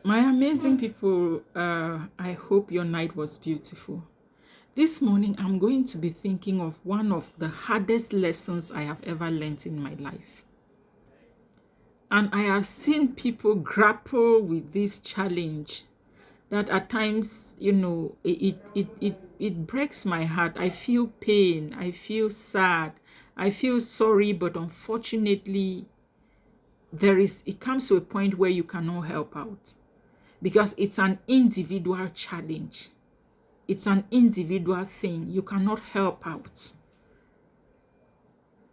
My amazing people, I hope your night was beautiful. This morning, I'm going to be thinking of one of the hardest lessons I have ever learned in my life. And I have seen people grapple with this challenge that at times, it breaks my heart. I feel pain, I feel sad, I feel sorry, but unfortunately, it comes to a point where you cannot help out because it's an individual challenge. It's an individual thing. You cannot help out.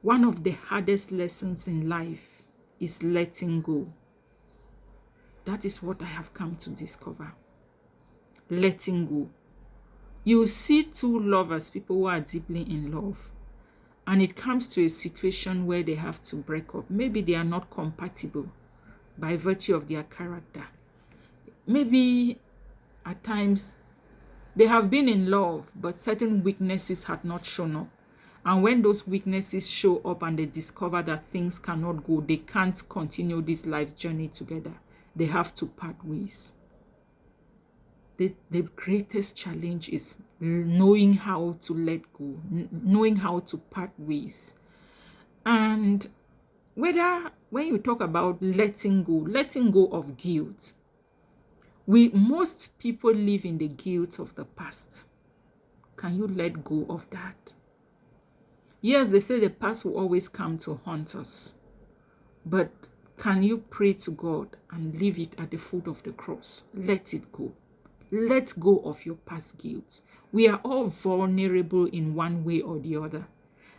One of the hardest lessons in life is letting go. That is what I have come to discover. Letting go. You see two lovers, people who are deeply in love, and it comes to a situation where they have to break up. Maybe they are not compatible by virtue of their character. Maybe at times they have been in love, but certain weaknesses had not shown up. And when those weaknesses show up and they discover that things cannot go, they can't continue this life journey together. They have to part ways. The greatest challenge is knowing how to let go, knowing how to part ways. And when you talk about letting go of guilt, most people live in the guilt of the past. Can you let go of that? Yes, they say the past will always come to haunt us. But can you pray to God and leave it at the foot of the cross? Let it go. Let go of your past guilt. We are all vulnerable in one way or the other.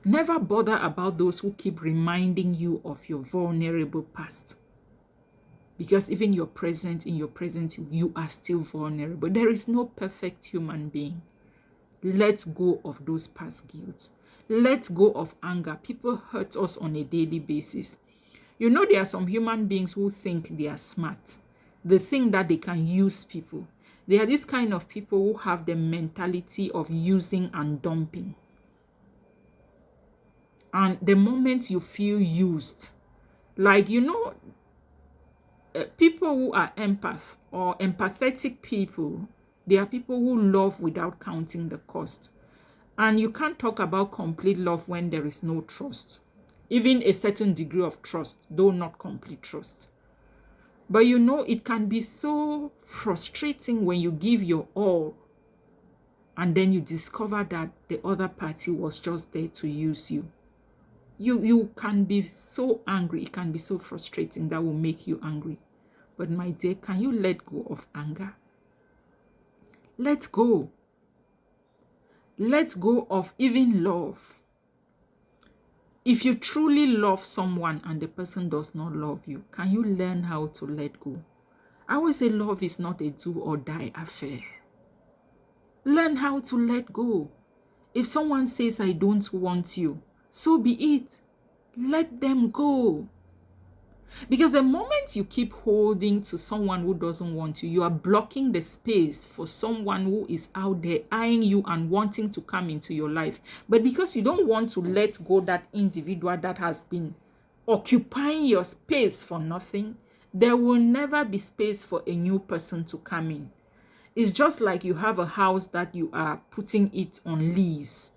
Never bother about those who keep reminding you of your vulnerable past. Because even in your present, you are still vulnerable. There is no perfect human being. Let go of those past guilt. Let go of anger. People hurt us on a daily basis. You know, there are some human beings who think they are smart. They think that they can use people. They are this kind of people who have the mentality of using and dumping. And the moment you feel used, like, people who are empathetic people, they are people who love without counting the cost. And you can't talk about complete love when there is no trust. Even a certain degree of trust, though not complete trust. But it can be so frustrating when you give your all and then you discover that the other party was just there to use you. You can be so angry. It can be so frustrating that will make you angry. But my dear, can you let go of anger? Let go. Let go of even love. If you truly love someone and the person does not love you, can you learn how to let go? I always say love is not a do or die affair. Learn how to let go. If someone says, I don't want you, so be it. Let them go. Because the moment you keep holding to someone who doesn't want you, you are blocking the space for someone who is out there eyeing you and wanting to come into your life. But because you don't want to let go that individual that has been occupying your space for nothing, there will never be space for a new person to come in. It's just like you have a house that you are putting it on lease.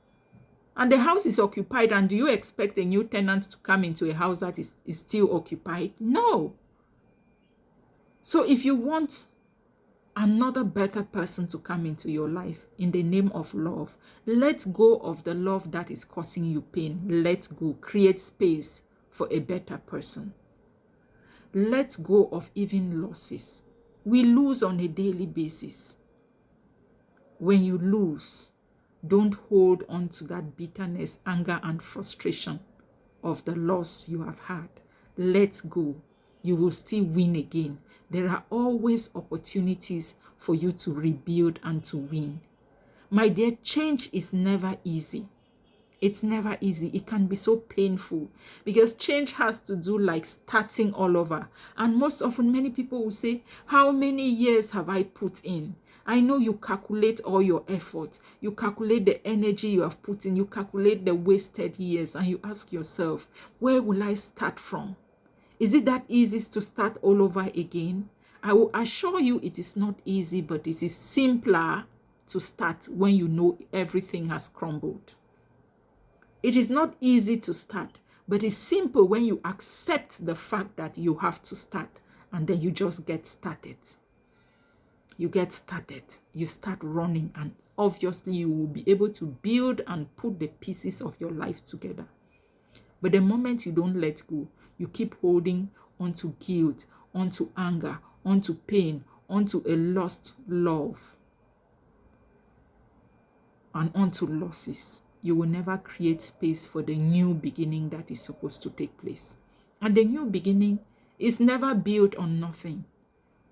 And the house is occupied, and do you expect a new tenant to come into a house that is still occupied? No. So if you want another better person to come into your life in the name of love, let go of the love that is causing you pain. Let go. Create space for a better person. Let go of even losses. We lose on a daily basis. When you lose, don't hold on to that bitterness, anger, and frustration of the loss you have had. Let go. You will still win again. There are always opportunities for you to rebuild and to win. My dear, change is never easy. It's never easy. It can be so painful because change has to do like starting all over. And most often, many people will say, how many years have I put in? I know you calculate all your effort. You calculate the energy you have put in. You calculate the wasted years. And you ask yourself, where will I start from? Is it that easy to start all over again? I will assure you it is not easy, but it is simpler to start when you know everything has crumbled. It is not easy to start, but it's simple when you accept the fact that you have to start, and then you just get started. You get started, you start running, and obviously you will be able to build and put the pieces of your life together. But the moment you don't let go, you keep holding onto guilt, onto anger, onto pain, onto a lost love, and onto losses. You will never create space for the new beginning that is supposed to take place. And the new beginning is never built on nothing.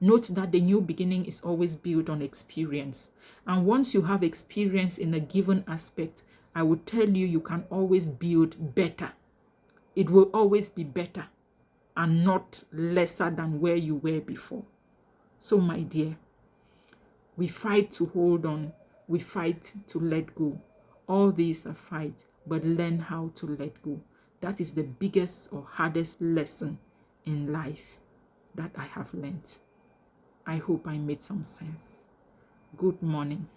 Note that the new beginning is always built on experience. And once you have experience in a given aspect, I will tell you, you can always build better. It will always be better and not lesser than where you were before. So, my dear, we fight to hold on. We fight to let go. All these are fights, but learn how to let go. That is the biggest or hardest lesson in life that I have learned. I hope I made some sense. Good morning.